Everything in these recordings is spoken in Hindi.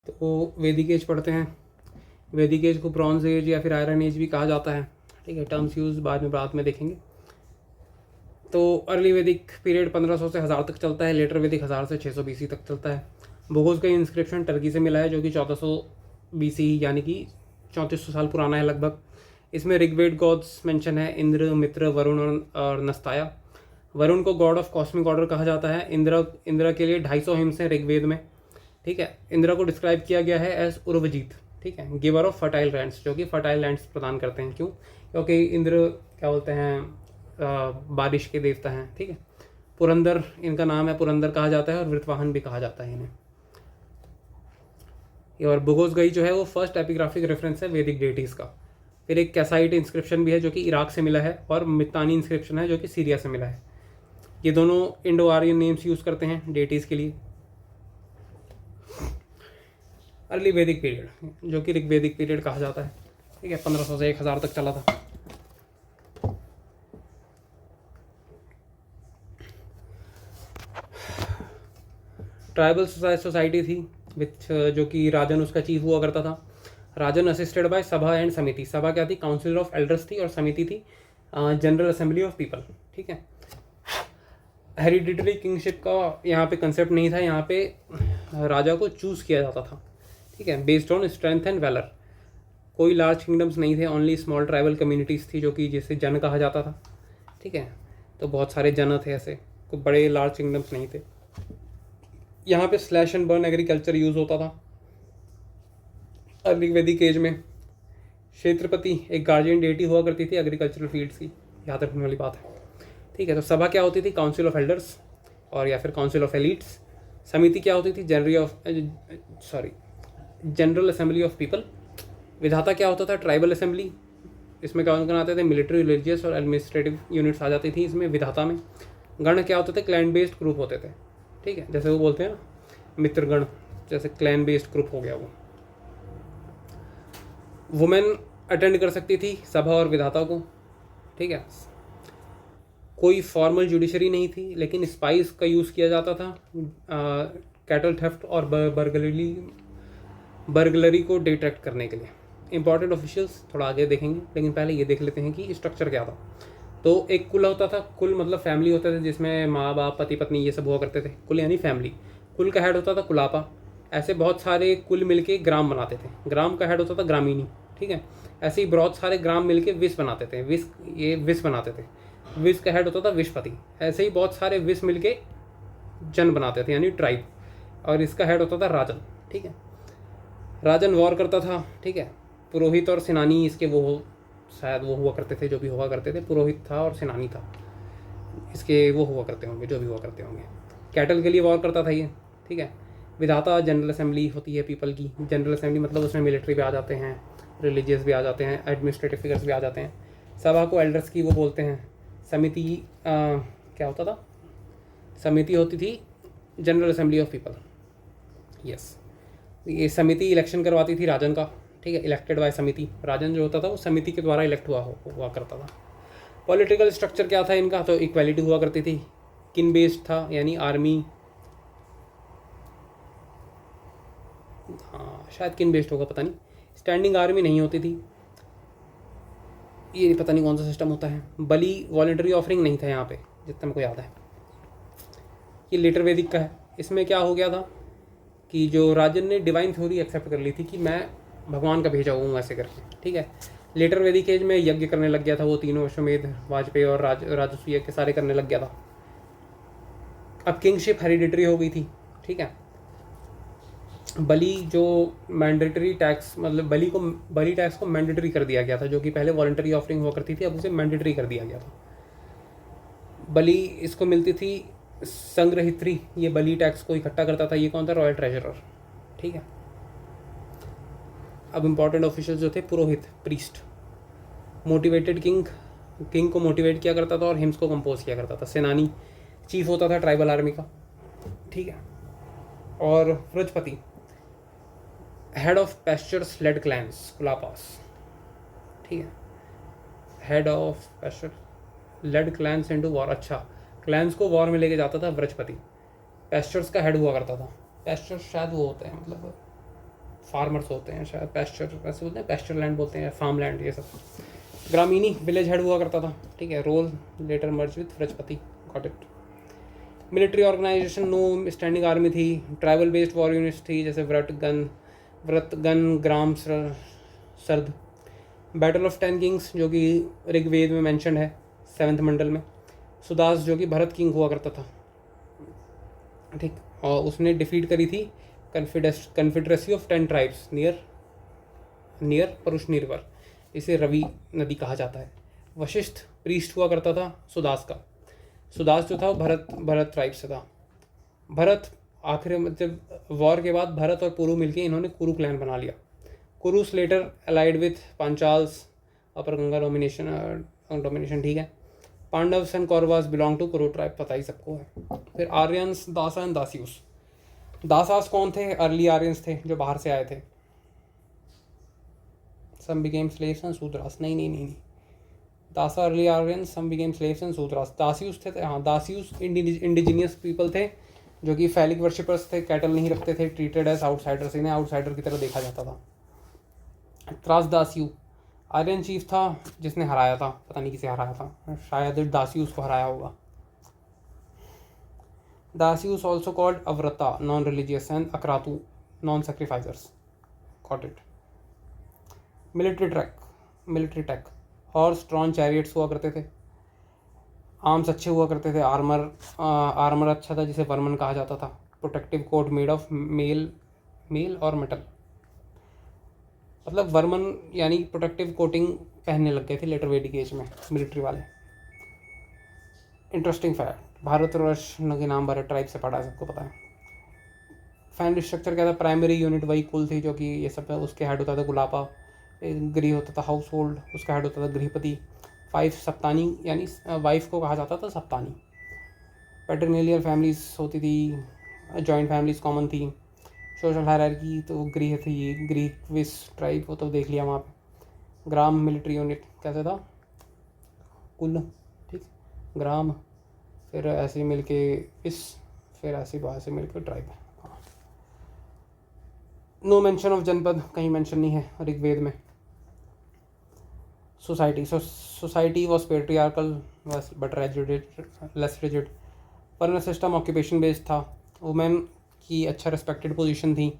तो वैदिक एज पढ़ते हैं। वैदिक एज को ब्रॉन्ज एज या फिर आयरन एज भी कहा जाता है, ठीक है। टर्म्स यूज बाद में देखेंगे। तो अर्ली वैदिक पीरियड 1500 से 1000 तक चलता है। लेटर वैदिक 1000 से 600 BC तक चलता है। भूगोल का इंस्क्रिप्शन टर्की से मिला है, जो कि 1400 BC यानी कि 3400 साल पुराना है लगभग। इसमें ऋग्वेद गॉड्स मेंशन है, इंद्र, मित्र, वरुण और नस्ताया। वरुण को गॉड ऑफ कॉस्मिक ऑर्डर कहा जाता है। इंद्र के लिए 250 हिम्स हैं ऋग्वेद में, ठीक है। इंद्र को डिस्क्राइब किया गया है एज उर्वजीत, ठीक है, गिवर ऑफ फर्टाइल लैंड्स, जो कि फर्टाइल लैंड्स प्रदान करते हैं। क्यों? क्योंकि इंद्र क्या बोलते हैं, बारिश के देवता हैं, ठीक है। पुरंदर इनका नाम है, पुरंदर कहा जाता है, और वृतवाहन भी कहा जाता है इन्हें। और बुगोस गई जो है वो फर्स्ट एपिग्राफिक रेफरेंस है वैदिक डेटीज़ का। फिर एक कैसाइट इंस्क्रिप्शन भी है जो कि इराक से मिला है, और मितानी इंस्क्रिप्शन है जो कि सीरिया से मिला है। ये दोनों इंडो आर्यन नेम्स यूज़ करते हैं डेटीज़ के लिए। अर्ली वैदिक पीरियड, जो कि ऋग्वेदिक पीरियड कहा जाता है, ठीक है, 1500 से 1000 तक चला था। ट्राइबल सोसाइटी थी विथ, जो कि राजन उसका चीफ हुआ करता था। राजन असिस्टेड बाय सभा एंड समिति। सभा क्या थी? काउंसिल ऑफ एल्डर्स थी, और समिति थी जनरल असेंबली ऑफ पीपल, ठीक है। हेरिडिटरी किंगशिप का यहाँ पे कंसेप्ट नहीं था। यहाँ पे राजा को चूज़ किया जाता था, ठीक है, based on strength and valour. कोई लार्ज किंगडम्स नहीं थे, ओनली स्मॉल ट्राइबल कम्युनिटीज़ थी, जो कि जिसे जन कहा जाता था, ठीक है। तो बहुत सारे जन थे ऐसे, कोई बड़े लार्ज किंगडम्स नहीं थे। यहाँ पे slash and burn agriculture use होता था अर्ली वैदिक एज में। क्षेत्रपति एक गार्जियन डेटी हुआ करती थी एग्रीकल्चरल फील्ड्स की, याद रखने वाली बात है, ठीक है। तो सभा क्या होती थी? काउंसिल ऑफ एल्डर्स, और या फिर काउंसिल ऑफ एलिट्स। समिति क्या होती थी? General assembly of people. विधाता क्या होता था? Tribal assembly. इसमें क्या कौन आते थे? मिलिट्री, रिलीजियस और एडमिनिस्ट्रेटिव यूनिट्स आ जाती थी इसमें विधाता में। गण क्या होते थे? क्लैन बेस्ड ग्रुप होते थे, ठीक है, जैसे वो बोलते हैं ना मित्रगण, जैसे क्लैन बेस्ड ग्रुप हो गया वो। वुमेन अटेंड कर सकती थी सभा और विधाता को, ठीक है। कोई फॉर्मल जुडिशरी नहीं थी, लेकिन स्पाइस का यूज़ किया जाता था कैटल थेफ्ट और बर्गलरी को डिटेक्ट करने के लिए। इंपॉर्टेंट ऑफिशियल्स थोड़ा आगे देखेंगे, लेकिन पहले ये देख लेते हैं कि स्ट्रक्चर क्या था। तो एक कुल होता था, कुल मतलब फैमिली होते थे, जिसमें माँ बाप, पति पत्नी ये सब हुआ करते थे। कुल यानी फैमिली। कुल का हेड होता था कुलापा। ऐसे बहुत सारे कुल मिलके ग्राम बनाते थे। ग्राम का हेड होता था ग्रामीणी, ठीक है। ऐसे ही बहुत सारे ग्राम मिलके विस बनाते थे। विस बनाते थे। विस का हेड होता था विशपति। ऐसे ही बहुत सारे विस मिलके जन बनाते थे, यानी ट्राइब, और इसका हेड होता था राजन, ठीक है। राजन वॉर करता था, ठीक है। पुरोहित और सेनानी इसके वो शायद वो हुआ करते थे, जो भी हुआ करते थे। पुरोहित था और सेनानी था इसके, वो हुआ करते होंगे जो भी हुआ करते होंगे। कैटल के लिए वॉर करता था ये, ठीक है। विधाता जनरल असेंबली होती है पीपल की। जनरल असेंबली मतलब उसमें मिलिट्री भी आ जाते हैं, रिलीजियस भी आ जाते हैं, एडमिनिस्ट्रेटिव फिगर्स भी आ जाते हैं। सभा को एल्डर्स की वो बोलते हैं। समिति क्या होता था? समिति होती थी general assembly of people, yes. ये समिति इलेक्शन करवाती थी राजन का, ठीक है, इलेक्टेड बाय समिति। राजन जो होता था वो समिति के द्वारा इलेक्ट हुआ करता था। पॉलिटिकल स्ट्रक्चर क्या था इनका? तो इक्वालिटी हुआ करती थी। किन बेस्ड था, यानी आर्मी, हाँ शायद किन बेस्ड होगा, पता नहीं। स्टैंडिंग आर्मी नहीं होती थी, ये पता नहीं कौन सा सिस्टम होता है। बलि वॉलेंटरी ऑफरिंग नहीं था यहाँ पे, जितना मेरे को याद है। ये लेटर वैदिक का है। इसमें क्या हो गया था कि जो राजन ने डिवाइन थ्योरी एक्सेप्ट कर ली थी कि मैं भगवान का भेजा हुआ हूँ ऐसे करके, ठीक है। लेटर वैदिक एज में यज्ञ करने लग गया था वो तीनों, अश्वमेध, वाजपेयी और राजस्व यज्ञ सारे करने लग गया था। अब किंगशिप हेरिडिटरी हो गई थी, ठीक है। बलि जो मैंडेटरी टैक्स, मतलब बलि टैक्स को मैंडेटरी कर दिया गया था, जो कि पहले वॉलंटरी ऑफरिंग हुआ करती थी, अब उसे मैंडेटरी कर दिया गया था। बलि इसको मिलती थी संग्रहित्री, ये बलि टैक्स को इकट्ठा करता था। ये कौन था? रॉयल ट्रेजरर, ठीक है। अब इंपॉर्टेंट ऑफिशियल जो थे, पुरोहित, प्रीस्ट। मोटिवेटेड किंग को मोटिवेट किया करता था और हिम्स को कंपोज किया करता था। सेनानी चीफ होता था ट्राइबल आर्मी का, ठीक है। और Vrajapati head of pastures led clans, कुलापास, ठीक है। Head of pasture led clans into war, अच्छा, क्लैंस को वॉर में लेके जाता था व्रजपति। पैस्चर्स का हेड हुआ करता था। पैस्चर्स शायद वो होते हैं, मतलब फार्मर्स होते हैं शायद, पैस्चर वैसे बोलते हैं, पैस्चर लैंड बोलते हैं, फार्म लैंड ये सब। ग्रामीणी विलेज हेड हुआ करता था, ठीक है। Role later merge with Vrajapati, got it. Military organisation, no standing army थी। ट्राइबल बेस्ड वॉर यूनिट्स थी, जैसे व्रतगन, ग्राम सर्द। बैटल ऑफ 10 किंग्स जो कि ऋग्वेद में मेंशन है 7th मंडल में। सुदास जो कि भरत किंग हुआ करता था, ठीक, और उसने डिफीट करी थी confederacy of 10 tribes near Parushni river. इसे रवि नदी कहा जाता है। वशिष्ठ प्रीस्ट हुआ करता था सुदास का। सुदास जो था वो भरत ट्राइब से था। भरत आखिर मतलब वॉर के बाद भरत और पुरु मिलके इन्होंने कुरु क्लैन बना लिया। Kurus later allied with Panchalas, upper Ganga domination, ठीक है। Pandavas and Kauravas belong to Kuru tribe, पता ही सबको है। फिर आर्यंस, दासा एंड दासियुस। दासास कौन थे? अर्ली आर्यंस थे जो बाहर से आए थे। Some became slaves and Shudras, नहीं। Dasas early Aryans, some became slaves and Shudras. Dasyus थे, हाँ, दासियुस इंडिजिनियस पीपल थे जो कि फैलिक वर्शिपर्स थे, कैटल नहीं रखते थे, ट्रीटेड एज आउटसाइडर्स, इन्हें आउटसाइडर की तरह देखा जाता था। त्रासदासियु आर्यन चीफ था जिसने हराया था, पता नहीं किसे हराया था, शायद दासियुस को हराया होगा। Dasyus also called Avrata, non religious, and Akratu, non sacrificers, got it. Military tech, horse drawn chariots हुआ करते थे। आर्म्स अच्छे हुआ करते थे, आर्मर अच्छा था जिसे वर्मन कहा जाता था। Protective coat made of mail और मेटल, मतलब वर्मन यानी प्रोटेक्टिव कोटिंग पहनने लग गए थे लेटर वेदिक एज में मिलिट्री वाले। इंटरेस्टिंग फैक्ट, भारतवर्ष के नाम भारत ट्राइब से पढ़ा है, सबको पता है। फैमिली स्ट्रक्चर क्या था? प्राइमरी यूनिट वही कुल थी जो कि ये सब है, उसके हेड होता था गुलापा, गृह होता था हाउस होल्ड, उसका हेड होता था गृहपति। 5 सप्तानी, यानी वाइफ को कहा जाता था सप्तानी। पैटर्नेलियल फैमिलीज होती थी, जॉइंट फैमिलीज कॉमन थी। सोशल हायरार्की तो गृह थी, गृह विस ट्राइब, वो तो देख लिया वहाँ पे। ग्राम मिलिट्री यूनिट कैसे था? कुल, ठीक, ग्राम, फिर ऐसे मिल के विस, फिर ऐसे बाहर से मिल के ट्राइब। नो मेंशन ऑफ जनपद, कहीं मेंशन नहीं है ऋग्वेद में। Society was patriarchal but less rigid. वर्ण सिस्टम ऑक्यूपेशन बेस्ड था। वुमेन की अच्छा रिस्पेक्टेड पोजीशन थी।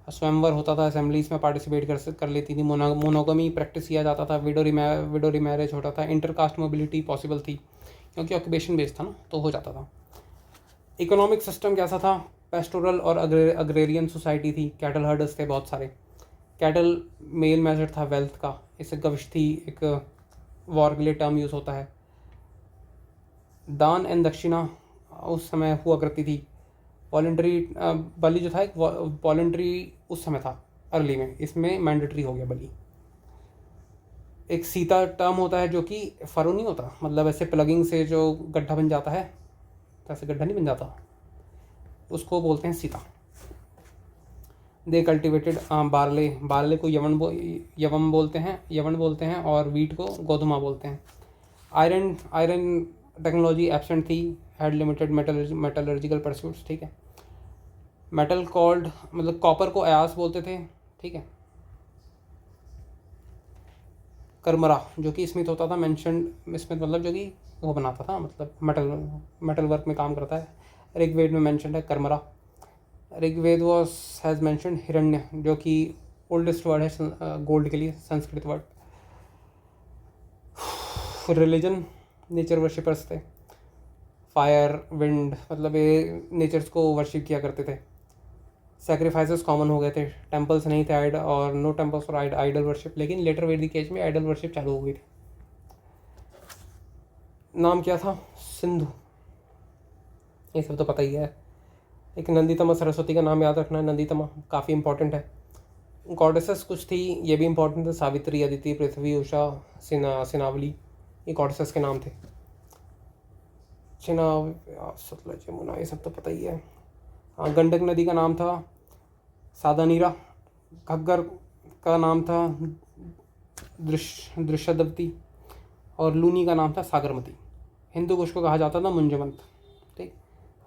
स्वयंवर होता था, असेंबलीज में पार्टिसिपेट कर लेती थी। मोनोगमी प्रैक्टिस किया जाता था। विडो रिमैरेज होता था। इंटरकास्ट मोबिलिटी पॉसिबल थी क्योंकि ऑक्यूपेशन बेस्ड था ना, तो हो जाता था। इकोनॉमिक सिस्टम कैसा था? पेस्टोरल और अग्रेरियन सोसाइटी थी। कैटल हर्डर्स थे बहुत सारे। कैटल मेल मेजर था वेल्थ का। इससे गविष्ठी एक वॉर के लिए टर्म यूज़ होता है। दान एंड दक्षिणा उस समय हुआ करती थी। वॉलेंट्री बलि जो था एक वॉलेंट्री उस समय था अर्ली में, इसमें मैंडेटरी हो गया बलि। एक सीता टर्म होता है जो कि फरो नहीं होता, मतलब ऐसे प्लगिंग से जो गड्ढा बन जाता है, ऐसे गड्ढा नहीं बन जाता, उसको बोलते हैं सीता। दे कल्टिवेटेड बारले को यवम बोलते हैं और वीट को गोधुमा बोलते हैं। आयरन टेक्नोलॉजी एब्सेंट थी। हैड लिमिटेड मेटलर्जिकल परस्यूट्स, ठीक है। मेटल कॉल्ड, मतलब कॉपर को अयास बोलते थे, ठीक है। कर्मरा जो कि स्मिथ होता था, मेंशन स्मिथ मतलब जो कि वो बनाता था, मतलब मेटल वर्क में काम करता है। ऋग्वेद में मेंशन है कर्मरा। ऋग्वेद हैज़ मेंशन हिरण्य जो कि ओल्डेस्ट वर्ड है गोल्ड के लिए, Sanskrit word. Religion, nature worshippers थे। फायर, विंड, मतलब ये नेचर्स को वर्शिप किया करते थे। सैक्रिफाइसेस कॉमन हो गए थे। टेम्पल्स नहीं थे और no temples for idol worship, लेकिन लेटर वैदिक एज में आइडल वर्शिप चालू हो गई थी। नाम क्या था? सिंधु, ये सब तो पता ही है। एक नंदीतमा सरस्वती का नाम याद रखना है, नंदीतमा काफ़ी इंपॉर्टेंट है। गॉडेसेस कुछ थी, ये भी इंपॉर्टेंट है। सावित्री, अदिति, पृथ्वी, उषा, सिनावली, ये गॉडेसेस के नाम थे। चिनाब, सतलज, यमुना, ये सब तो पता ही है। हाँ, गंडक नदी का नाम था सादानीरा। घग्गर का नाम था दृश्यदवती और लूनी का नाम था सागरमती। हिंदू कुश को कहा जाता था मुंजमंत, ठीक।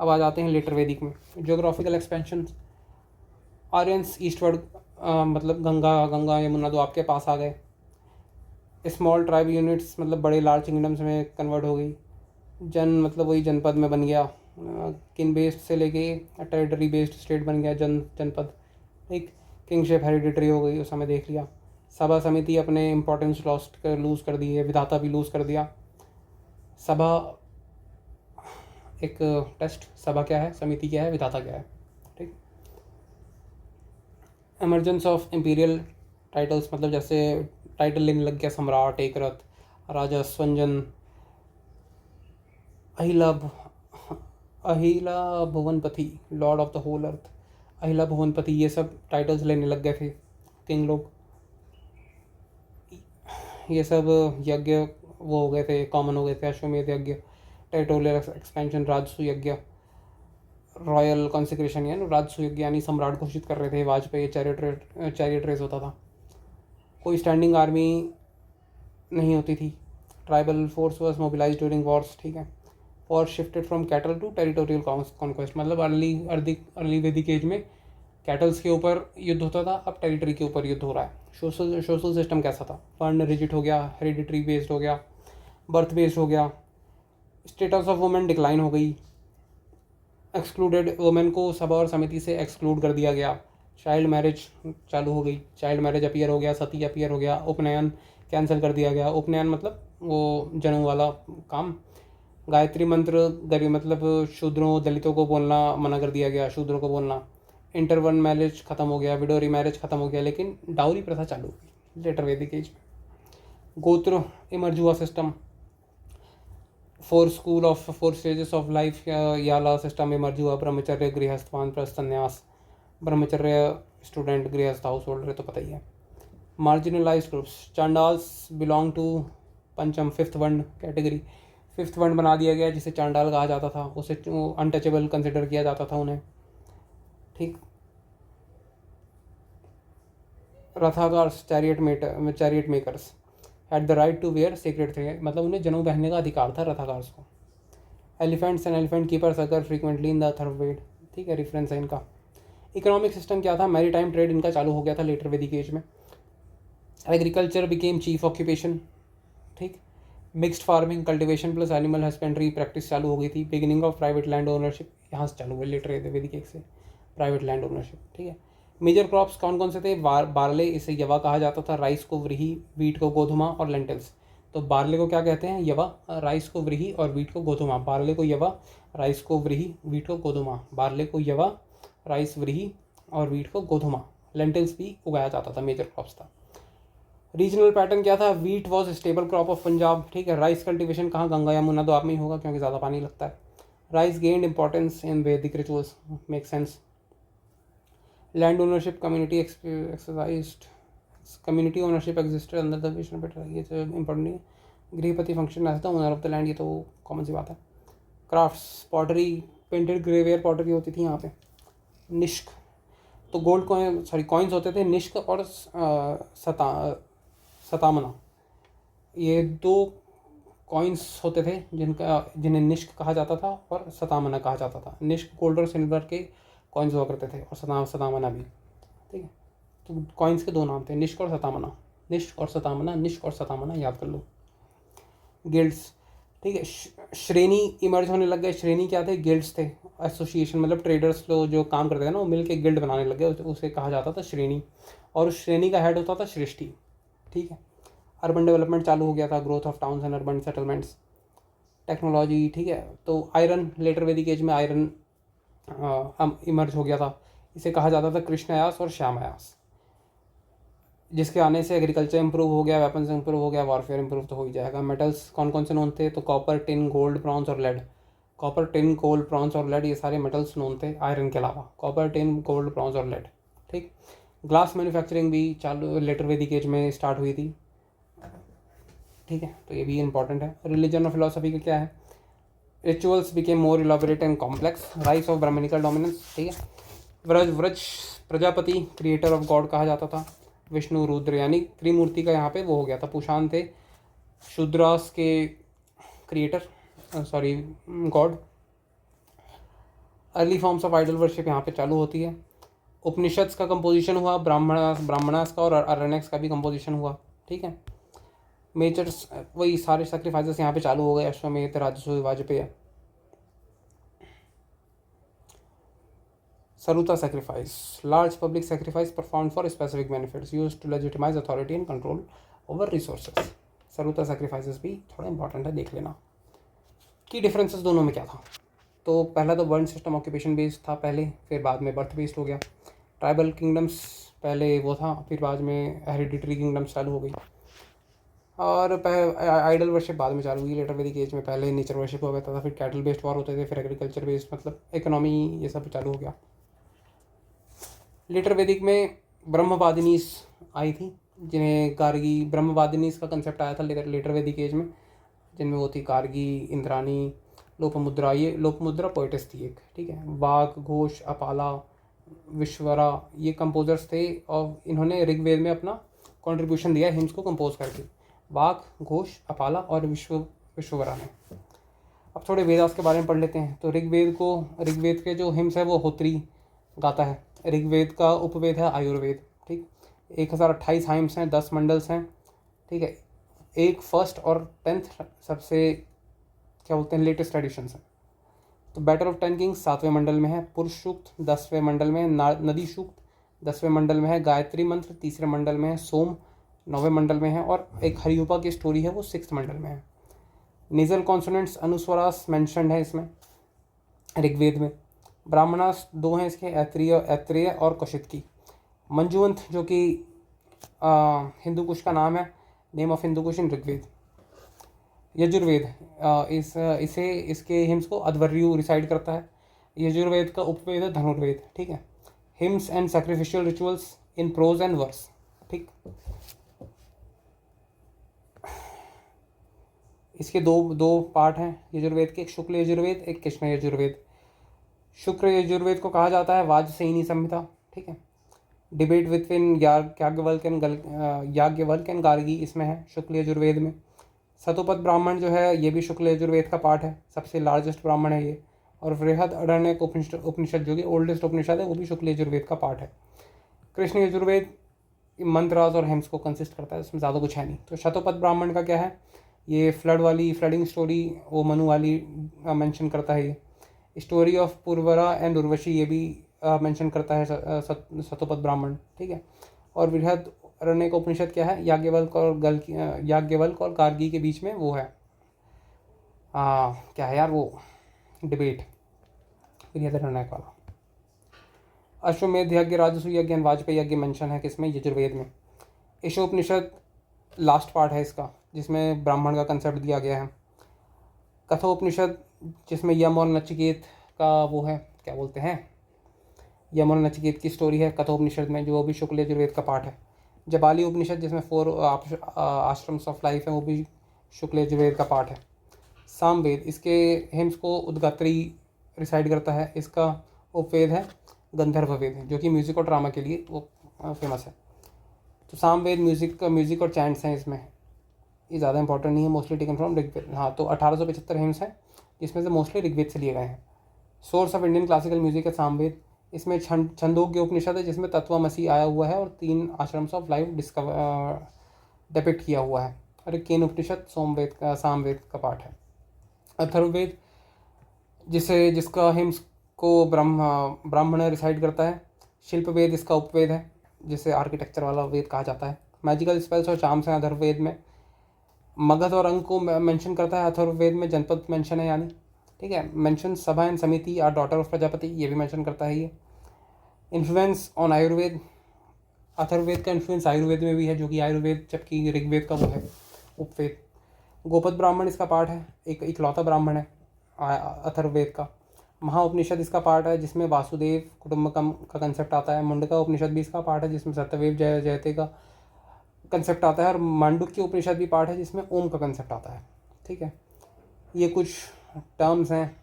अब आ जाते हैं लेटर वैदिक में। ज्योग्राफिकल एक्सपेंशन, आर्यंस ईस्टवर्ड, मतलब गंगा यमुना दो आपके पास आ गए। स्मॉल ट्राइब यूनिट्स मतलब बड़े लार्ज किंगडम्स में कन्वर्ट हो गई। मतलब वही जनपद में बन गया। किन बेस्ड से लेके टेरिटरी बेस्ड स्टेट बन गया जनपद। एक किंगशिप हेरिडिटरी हो गई, उस समय देख लिया। सभा समिति अपने इम्पोर्टेंस लूज़ कर दी है, विधाता भी लूज़ कर दिया। सभा एक टेस्ट, सभा क्या है, समिति क्या है, विधाता क्या है, ठीक। एमर्जेंस ऑफ इम्पीरियल टाइटल्स, मतलब जैसे टाइटल लेने लग गया सम्राट, एकरथ, राजा, स्वंजन, अहिला भुवनपति, lord of the whole earth, अहिला भुवनपति, ये सब टाइटल्स लेने लग गए थे किंग लोग। ये सब यज्ञ वो हो गए थे, कॉमन हो गए थे। अश्वमेध यज्ञ, टेरिटोरियल एक्सपेंशन, राजसू यज्ञ, रॉयल कॉन्सिक्रेशन, यानी राजसू यज्ञ यानी सम्राट घोषित कर रहे थे वाजपेयी। चैरियट रेस होता था। कोई स्टैंडिंग आर्मी नहीं होती थी। Tribal force was mobilise during wars, ठीक है। War shifted from cattle to territorial conquest, मतलब अर्ली वैदिक एज में कैटल्स के ऊपर युद्ध होता था, अब टेरिटरी के ऊपर युद्ध हो रहा है। सोशल सिस्टम कैसा था, वर्ण रिजिट हो गया, हेरिडिटरी बेस्ड हो गया, बर्थ बेस्ड हो गया। स्टेटस ऑफ वुमेन डिक्लाइन हो गई। एक्सक्लूडेड वुमेन को सभा और समिति से एक्सक्लूड कर दिया गया। चाइल्ड मैरिज चालू हो गई, चाइल्ड मैरिज अपीयर हो गया, सती अपीयर हो गया। उपनयन कैंसिल कर दिया गया। उपनयन मतलब वो जनेऊ वाला काम। गायत्री मंत्र मतलब शूद्रों दलितों को बोलना मना कर दिया गया, शूद्रों को बोलना। इंटरवन मैरिज खत्म हो गया, विडोरी मैरिज खत्म हो गया, लेकिन डाउरी प्रथा चालू हो गई लेटर वैदिक एज में। गोत्र इमर्ज हुआ सिस्टम। 4 स्टेजेस ऑफ लाइफ याला सिस्टम इमर्ज हुआ। ब्रह्मचर्य, गृहस्थ, वानप्रस्थ, संन्यास। ब्रह्मचर्य स्टूडेंट, गृहस्थ हाउस होल्डर, तो पता ही है। मार्जिनलाइज ग्रुप्स, चांडाल्स बिलोंग टू पंचम, फिफ्थ वर्ण कैटेगरी। फिफ्थ वर्ण बना दिया गया जिसे चांडाल कहा जाता था, उसे अनटचेबल कंसिडर किया जाता था उन्हें, ठीक। Rathakaras, chariot makers had the right to wear secret thread, मतलब उन्हें जनेऊ पहनने का अधिकार था रथाकार्स को। एलिफेंट्स एंड एलिफेंट कीपर्स अगर फ्रीक्वेंटली इन द अथर्ववेद, ठीक है, रेफरेंस है इनका। इकोनॉमिक सिस्टम क्या था, मैरी टाइम ट्रेड इनका चालू हो गया था लेटर वैदिक एज में। एग्रीकल्चर बिकेम चीफ ऑक्यूपेशन, ठीक। Mixed farming, cultivation plus animal husbandry practice चालू हो गई थी। Beginning of private land ownership यहाँ से चालू हुई लेटर वैदिक एज से, प्राइवेट लैंड ओनरशिप, ठीक है। मेजर क्रॉप्स कौन कौन से थे, बार्ले, इसे यवा कहा जाता था। राइस को व्रीहि, वीट को गोधुमा और लेंटिल्स। तो बार्ले को क्या कहते हैं, यवा। राइस को व्रीहि और वीट को गोधुमा। बार्ले को यवा, राइस को व्रीहि, वीट को गोधुमा। बार्ले को यवा, राइस व्रीहि और वीट को गोधुमा। लेंटिल्स भी उगाया जाता था, मेजर क्रॉप्स था। रीजनल पैटर्न क्या था, wheat was stable crop of Punjab, ठीक है। राइस कल्टिवेशन कहाँ, गंगा यमुना दो आप में ही होगा क्योंकि ज़्यादा पानी लगता है। राइस गेन्ड इंपॉर्टेंस इन वैदिक rituals, make sense. Land ownership community exercised, community ownership existed under the Vishnu better, ये तो इंपॉर्टेंट नहीं है। गृहपति फंक्शन ऐसा था, ओनर ऑफ द लैंड, ये तो कॉमन सी बात है। Crafts, pottery, painted grey ware pottery होती थी यहाँ पे। निष्क, तो गोल्ड कॉइन्स होते थे, निष्क और सतामना, ये दो कॉइन्स होते थे जिन्हें निष्क कहा जाता था और सतामना कहा जाता था। निष्क गोल्ड और सिल्वर के कॉइन्स हुआ करते थे और सतामना भी, ठीक है। तो कॉइन्स के दो नाम थे, निष्क और सतामना। निष्क और सतामना, निष्क और सतामना याद कर लो। गिल्ड्स, ठीक है। श्रेणी इमर्ज होने लग गए। श्रेणी क्या थे, गिल्ड्स थे, एसोसिएशन, मतलब ट्रेडर्स लोग जो काम करते थे ना वो मिल के गिल्ड बनाने लग गए, उसे कहा जाता था श्रेणी। और उस श्रेणी का हेड होता था श्रेष्ठी, ठीक है। अर्बन डेवलपमेंट चालू हो गया था, growth of towns and urban settlements. Technology, ठीक है। तो आयरन, लेटर वैदिक एज में आयरन इमर्ज हो गया था, इसे कहा जाता था कृष्णायास और श्यामायास, जिसके आने से एग्रीकल्चर इंप्रूव हो गया, वेपन्स इंप्रूव हो गया, वॉरफेयर इंप्रूव तो हो ही जाएगा। मेटल्स कौन कौन से नोन थे, तो कॉपर, टिन, गोल्ड, ब्रॉन्ज और lead. Copper, tin, gold, bronze और लेड, ये सारे मेटल्स नोन थे आयरन के अलावा। कॉपर, टिन, गोल्ड, ब्रॉन्ज और लेड, ठीक। ग्लास मैन्युफैक्चरिंग भी चालू लेटर वैदिक एज में स्टार्ट हुई थी, ठीक है। तो ये भी इंपॉर्टेंट है। रिलीजन और फिलोसफी का क्या है, rituals became more elaborate and complex. Rise of Brahmanical dominance, ठीक है। व्रज प्रजापति, क्रिएटर ऑफ गॉड कहा जाता था। विष्णु, रुद्र, यानी त्रिमूर्ति का यहाँ पे वो हो गया था। पुषाण थे शूद्रास के creator, god. Early forms of idol worship यहाँ पे चालू होती है। उपनिषद्स का कंपोजिशन हुआ, ब्राह्मणास का और अरण्यक्स का भी कंपोजिशन हुआ। ठीक है, मेजर वही सारे सेक्रीफाइसेस यहाँ पे चालू हो गए, अश्वमेध, राजसूय, वाजपेय। Saruta sacrifice, large public sacrifice performed for specific benefits used to legitimize authority and control over resources. Saruta sacrifices भी थोड़ा इंपॉर्टेंट है, देख लेना की डिफरेंसेस दोनों में क्या था। तो पहला तो वर्ण सिस्टम ऑक्यूपेशन बेस्ड था पहले, फिर बाद में बर्थ बेस्ड हो गया। ट्राइबल किंगडम्स पहले वो था, फिर बाद में हेरिडिटरी किंगडम्स चालू हो गई, और आइडल वर्शिप बाद में चालू हुई लेटर वैदिक एज में। पहले नेचर वर्शिप हुआ करता था, फिर कैटल बेस्ड वॉर होते थे, फिर एग्रीकल्चर बेस्ड मतलब इकोनॉमी ये सब चालू हो गया। लेटर वैदिक में ब्रह्मवादिनीस आई थी, जिन्हें गार्गी, ब्रह्मवादिनीस का कंसेप्ट आया था लेटर वैदिक एज में, जिनमें वो थी गार्गी, इंद्राणी, लोपमुद्रा। ये लोपमुद्रा पोइटस थी एक, ठीक है। वाघ, घोष, अपाला, विश्वरा ये कंपोजर्स थे, और इन्होंने ऋग्वेद में अपना कंट्रीब्यूशन दिया हिम्स को कंपोज करके। वाघ, घोष, अपाला और विश्ववरा ने। अब थोड़े वेदास के बारे में पढ़ लेते हैं। तो ऋग्वेद के जो हिम्स है वो होत्री गाता है। ऋग्वेद का उपवेद है आयुर्वेद, ठीक। 1028 हाइम्स हैं, 10 मंडल्स हैं, ठीक है। एक फर्स्ट और 10th सबसे क्या बोलते हैं लेटेस्ट एडिशंस हैं। तो बैटल ऑफ 10 किंग्स 7वें मंडल में है, पुरुष सूक्त 10वें मंडल में है, नदी सूक्त 10वें मंडल में है, गायत्री मंत्र 3रे मंडल में है, सोम 9वें मंडल में है, और एक हरियूपा की स्टोरी है वो 6th मंडल में है। नेजल कॉन्सोनेंट्स अनुस्वरास मेंशन्ड है इसमें ऋग्वेद में। ब्राह्मणास 2 हैं इसके, ऐत्रेय और कौशिकी। मंजुवंत जो कि हिंदू कुश का नाम है, नेम ऑफ हिंदू कुश इन ऋग्वेद। यजुर्वेद इसके हिम्स को अध्वर्यु रिसाइड करता है। यजुर्वेद का उपवेद है धनुर्वेद, ठीक है। Hymns and sacrificial rituals in prose and verse, ठीक। इसके दो पार्ट हैं यजुर्वेद के, एक शुक्ल यजुर्वेद, एक कृष्ण यजुर्वेद। शुक्ल यजुर्वेद को कहा जाता है वाजसेयनी संहिता, ठीक है। Debate between Yajnavalkya and Gargi इसमें है शुक्ल यजुर्वेद में। शतोपथ ब्राह्मण जो है ये भी शुक्ल यजुर्वेद का पार्ट है, सबसे लार्जेस्ट ब्राह्मण है ये। और बृहद अरण्यक उपनिषद जो कि ओल्डेस्ट उपनिषद है वो भी शुक्ल यजुर्वेद का पार्ट है। कृष्ण यजुर्वेद मंत्रास और हेम्स को कंसिस्ट करता है, इसमें ज़्यादा कुछ है नहीं। तो शतोपथ ब्राह्मण का क्या है, ये फ्लडिंग स्टोरी वो मनु वाली मेंशन करता है। ये स्टोरी ऑफ पूर्वरा एंड उर्वशी ये भी मेंशन करता है शतोपथ ब्राह्मण, ठीक है। और बृहद अरण्यक उपनिषद क्या है, याज्ञवल्क और गार्गी के बीच में वो है क्या है यार वो डिबेट, बृहद अरण्यक वाला। अश्वमेध यज्ञ, राजसूय यज्ञ, वाजपेयी यज्ञ मेंशन है किसमें, यजुर्वेद में। ईशोपनिषद लास्ट पार्ट है इसका, जिसमें ब्राह्मण का कंसेप्ट दिया गया है। कठोपनिषद जिसमें यम और नचिकेत का वो है, क्या बोलते हैं, यम और नचिकेत की स्टोरी है कठोपनिषद में, जो भी शुक्ल यजुर्वेद का पार्ट है। जबाली उपनिषद जिसमें 4 आश्रम्स ऑफ लाइफ है वो भी शुक्ल यजुर्वेद का पार्ट है। सामवेद इसके हिम्स को उद्गात्री रिसाइड करता है। इसका उपवेद है गंधर्व वेद, जो कि म्यूज़िक और ड्रामा के लिए वो फेमस है। तो सामवेद म्यूज़िक और चैंट्स हैं इसमें, ये ज़्यादा इंपॉर्टेंट नहीं है, मोस्टली टेकन फ्रॉम ऋग्वेद। हाँ, तो 1875 हिम्स हैं जिसमें से मोस्टली ऋग्वेद से लिए गए हैं। Source of Indian classical music है सामवेद। इसमें छंदोग्य उपनिषद है जिसमें तत्वमसी आया हुआ है और 3 आश्रम्स ऑफ लाइफ डिपिक्ट किया हुआ है। और एक केन उपनिषद सामवेद का पार्ट है। अथर्ववेद जिसका हिम्स को ब्राह्मण रिसाइड करता है। शिल्पवेद इसका उपवेद है, जिसे आर्किटेक्चर वाला वेद कहा जाता है। मैजिकल स्पेल्स और चार्म्स हैं अथर्ववेद में। मगध और अंक को मेंशन करता है अथर्ववेद में, जनपद मेंशन है यानी, ठीक है। मेंशन सभा एंड समिति आर डॉटर ऑफ प्रजापति, ये भी मेंशन करता है ये। इन्फ्लुएंस ऑन आयुर्वेद, अथर्ववेद का इन्फ्लुएंस आयुर्वेद में भी है, जो कि आयुर्वेद जबकि ऋग्वेद का वो है उपवेद। गोपद ब्राह्मण इसका पार्ट है, एक इकलौता ब्राह्मण है अथर्ववेद का। महाउपनिषद इसका पार्ट है जिसमें वासुदेव कुटुंबकम का कंसेप्ट आता है। मुंडका उपनिषद भी इसका पार्ट है जिसमें सत्यवेव जयते का कंसेप्ट आता है। और मांडुक्य उपनिषद भी पार्ट है जिसमें ओम का कंसेप्ट आता है, ठीक है। ये कुछ टर्म्स हैं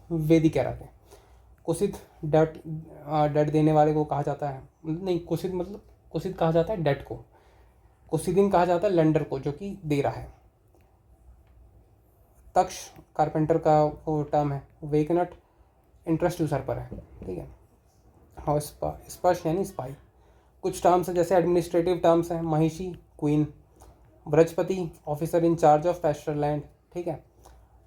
वेदी कह रहे थे। कुसित डेट देने वाले को कहा जाता है, नहीं कुसित कहा जाता है डेट को। कुसिदिन कहा जाता है लेंडर को जो कि दे रहा है। तक्ष कारपेंटर का वो टर्म है। वेकनट इंटरेस्ट यूज़र पर है, ठीक है। हाँ, स्पर्श यानी स्पाई। कुछ टर्म्स हैं जैसे एडमिनिस्ट्रेटिव टर्म्स हैं, Mahishi queen, Brihaspati officer in charge of pasture land, ठीक है।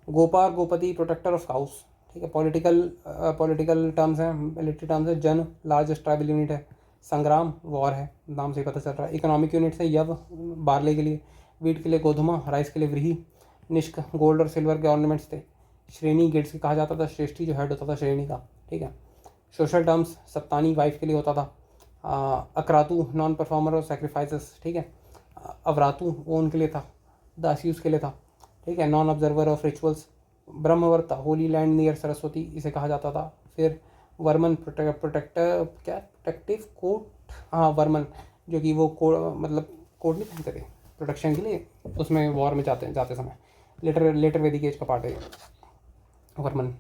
Gopal Gopati protector of cows, ठीक है। पॉलिटिकल टर्म्स हैं, मिलिट्री टर्म्स है, जन लार्जेस्ट ट्राइबल यूनिट है, संग्राम वॉर है, नाम से ही पता चल रहा है। इकोनॉमिक यूनिट्स है, यव बार्ले के लिए, वीट के लिए गोधुमा, राइस के लिए व्रीहि, निष्क गोल्ड और सिल्वर के ऑर्नामेंट्स थे, श्रेणी गेट्स के कहा जाता था, श्रेष्ठी जो हेड होता था श्रेणी का, ठीक है। सोशल टर्म्स सप्तानी वाइफ के लिए होता था, अक्रातु नॉन परफॉर्मर और सेक्रीफाइसेस, ठीक है। अवरातु वो उनके लिए था, दासियुस के लिए था, ठीक है। Non observer of rituals, Brahmavarta holy land near Saraswati इसे कहा जाता था। फिर वर्मन प्रोटेक्टिव कोट, हाँ वर्मन, जो कि वो मतलब कोट नहीं पहनते थे प्रोटेक्शन के लिए, उसमें वॉर में जाते समय। लेटर वैदिक एज का पार्ट है वर्मन।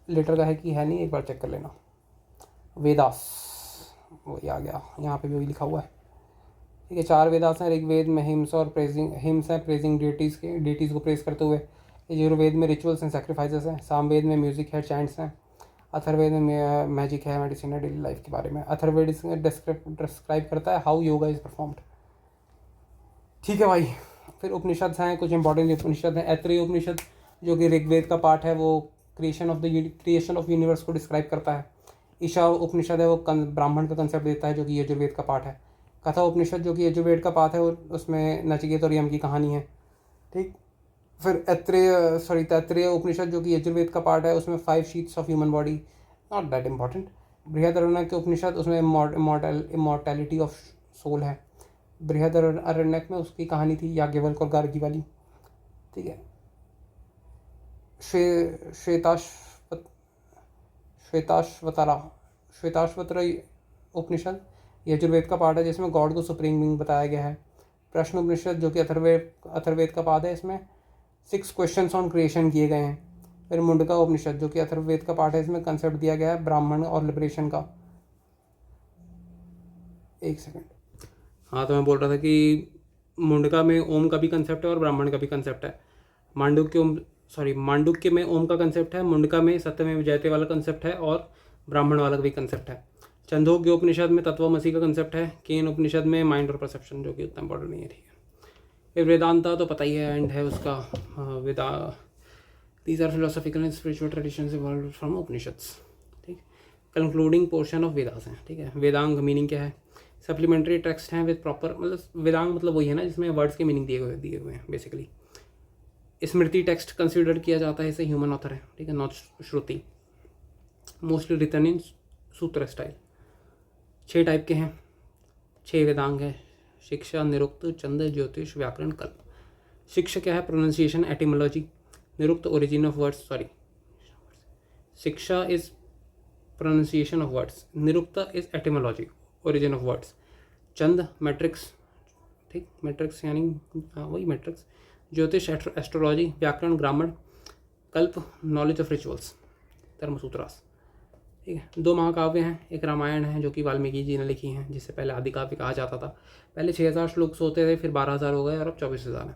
लेटर का है कि है नहीं, एक बार चेक कर लेना। वेदास वही आ गया, यहाँ पे भी वही लिखा हुआ है, ठीक है। 4 वेदास हैं, ऋग्वेद में हिम्स और हिम्स हैं प्रेजिंग डेटीज़ को प्रेज करते हुए। यजुर्वेद में रिचुअल्स एंड सैक्रिफाइसेस हैं। सामवेद में म्यूजिक है, चैंट्स हैं। अथर्ववेद में मैजिक है, मेडिसिन है, डेली लाइफ के बारे में। अथर्ववेद डिस्क्राइब करता है हाउ योगा इज़ परफॉर्म्ड, ठीक है भाई। फिर उपनिषद हैं, कुछ इंपॉर्टेंट उपनिषद हैं। ऐत्रेय उपनिषद जो कि ऋग्वेद का पार्ट है, वो क्रिएशन ऑफ यूनिवर्स को डिस्क्राइब करता है। ईशा उपनिषद है, वो ब्राह्मण का कंसेप्ट देता है, जो कि यजुर्वेद का पार्ट है। कथा उपनिषद जो कि यजुर्वेद का पार्ट है, और उसमें नचिकेत और यम की कहानी है, ठीक। फिर तैत्रेय उपनिषद जो कि यजुर्वेद का पार्ट है, उसमें 5 sheaths of human body, not that important. Brihadaranyaka Upanishad, उसमें इमॉर्टैलिटी ऑफ सोल है। बृहदारण्यक में उसकी कहानी थी याज्ञवल्क्य और गार्गी वाली, ठीक है। श्वेताश्वतर उपनिषद यजुर्वेद का पार्ट है, जिसमें गॉड को सुप्रीम बीइंग बताया गया है। प्रश्न उपनिषद जो कि अथर्ववेद का पार्ट है, इसमें 6 क्वेश्चंस ऑन क्रिएशन किए गए हैं। फिर मुंडका उपनिषद जो कि अथर्ववेद का पार्ट है, इसमें कंसेप्ट दिया गया है ब्राह्मण और लिबरेशन का। एक सेकंड, हाँ तो मैं बोल रहा था कि मुंडका में ओम का भी कंसेप्ट है और ब्राह्मण का भी कंसेप्ट है। मांडुक्य में ओम का कंसेप्ट है, मुंडका में सत्यमेव जयते वाला कंसेप्ट है, और ब्राह्मण वाला भी कंसेप्ट है। छंदोग्य उपनिषद में तत्वमसी का कंसेप्ट है। केन उपनिषद में माइंड और परसेप्शन, जो कि उतना इंपॉर्टेंट नहीं है, ठीक है। फिर वेदांता तो पता ही है, एंड है उसका these are philosophical and spiritual traditions evolved from Upanishads, ठीक। कंक्लूडिंग पोर्शन ऑफ वेदास हैं, ठीक है। वेदांग मीनिंग क्या है? सप्लीमेंट्री टेक्स्ट हैं विद प्रॉपर, मतलब वेदांग मतलब वही है ना जिसमें वर्ड्स के मीनिंग दिए हुए हैं बेसिकली। स्मृति टेक्स्ट कंसिडर किया जाता है, इसे ह्यूमन ऑथर है, ठीक है, not Shruti. Mostly written in sutra style. 6 type के हैं, 6 वेदांग है: शिक्षा, निरुक्त, छंद, ज्योतिष, व्याकरण, कल्प। शिक्षा क्या है? Pronunciation, etymology. Nirukta origin of words, Shiksha is pronunciation of words, Nirukta is etymology, origin of words. Chhanda metrics, ठीक, मैट्रिक्स यानी वही मैट्रिक्स। ज्योतिष एस्ट्रोलॉजी, व्याकरण ग्रामर। कल्प नॉलेज ऑफ रिचुअल्स, धर्मसूत्रास, ठीक है। 2 महाकाव्य हैं, एक रामायण है जो कि वाल्मीकि जी ने लिखी है, जिससे पहले आदि काव्य कहा जाता था। पहले 6000 श्लोक होते थे, फिर 12000 हो गए और अब 24000 है।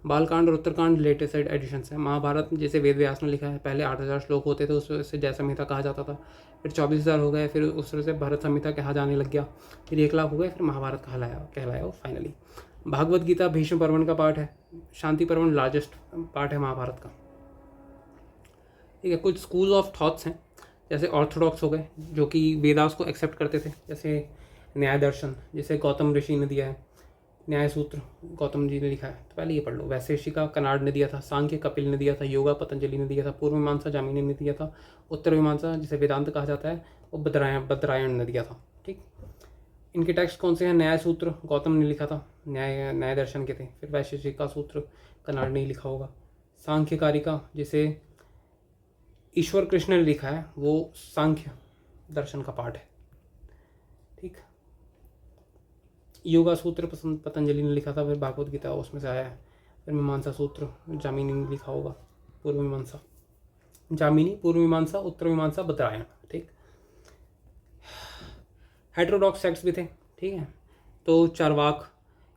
बालकांड और उत्तरकांड लेटेस्ट एडिशंस हैं। महाभारत जिसे वेद व्यास ने लिखा है, पहले 8000 श्लोक होते थे, उससे जय संहिता कहा जाता था, फिर 24000 हो गए, फिर उस तरह से भरत संहिता कहा जाने लग गया, फिर 1 लाख हो गए, फिर महाभारत कहलाया वो फाइनली। भागवत गीता भीष्म पर्वन का पार्ट है। शांति पर्वन लार्जेस्ट पार्ट है महाभारत का, ठीक है। कुछ स्कूल ऑफ थॉट्स हैं, जैसे ऑर्थोडॉक्स हो गए जो कि वेदास को एक्सेप्ट करते थे, जैसे न्याय दर्शन जिसे गौतम ऋषि ने दिया है, न्याय सूत्र गौतम जी ने लिखा है, तो पहले ये पढ़ लो। वैशेषिका कनाड ने दिया था, सांख्य कपिल ने दिया था, योगा पतंजलि ने दिया था, पूर्व मीमांसा जामिनी ने दिया था, उत्तर मीमांसा जिसे वेदांत कहा जाता है वो बद्रायण ने दिया था, ठीक। इनके टेक्स्ट कौन से हैं? न्याय सूत्र गौतम ने लिखा था, न्याय दर्शन के थे। फिर वैशेषिका सूत्र कनाड ने लिखा होगा। सांख्य कारिका जिसे ईश्वर कृष्ण ने लिखा है, वो सांख्य दर्शन का पार्ट है, ठीक। योगा सूत्र पतंजलि ने लिखा था, फिर भागवत गीता उसमें से आया है। फिर मीमांसा सूत्र जामिनी ने लिखा होगा, पूर्व मीमांसा जामिनी, पूर्व मीमांसा, उत्तर मीमांसा बद्रायण, ठीक। हेटेरोडॉक्स सेक्ट्स भी थे, ठीक है। तो चारवाक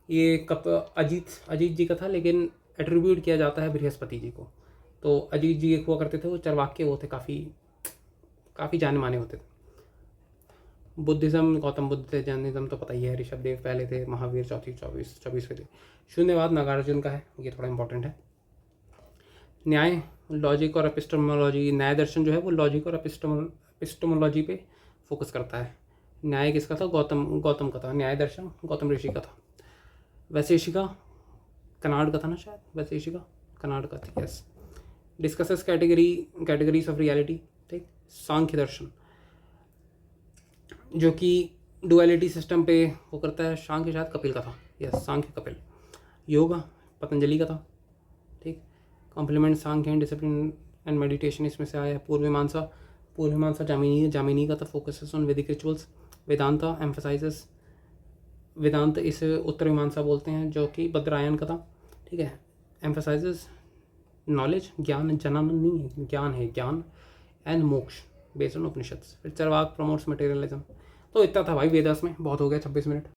ये अजीत जी का था, लेकिन एट्रीब्यूट किया जाता है बृहस्पति जी को। तो अजीत जी एक हुआ करते थे, वो चरवाके वो थे, काफ़ी जाने माने होते थे। बुद्धिज़्म गौतम बुद्ध थे, जैनिज़्म तो पता ही है, ऋषभ देव पहले थे, महावीर 24वें थे। शून्यवाद नागार्जुन का है, ये थोड़ा इंपॉर्टेंट है। न्याय, लॉजिक और एपिस्टेमोलॉजी, न्याय दर्शन जो है वो लॉजिक और एपिस्टेमोलॉजी पे फोकस करता है। न्याय किसका था? गौतम का था। न्याय दर्शन गौतम ऋषि का था। वैशेषिका कनाड का था ना शायद, वैशेषिका कनाड का था, yes. Discusses categories of reality, ठीक। सांख्य दर्शन जो कि डुअलिटी सिस्टम पे वो करता है, सांख्य शायद कपिल का था, यस, सांख्य कपिल। योगा पतंजलि का था, ठीक। Complement Sankhya and discipline and meditation इसमें से आया। पूर्व मीमांसा जामिनी का था, focuses on Vedic rituals. Vedanta emphasises, Vedanta इसे उत्तर मीमांसा बोलते हैं, जो कि बद्रायन का था, ठीक है। एम्फसाइजेस नॉलेज, ज्ञान, जनन नहीं है, ज्ञान है, ज्ञान एंड मोक्ष बेस्ड ऑन उपनिषद। फिर चरवाक प्रमोट्स मटेरियलिज्म। तो इतना था भाई वेदास में, बहुत हो गया 26 मिनट।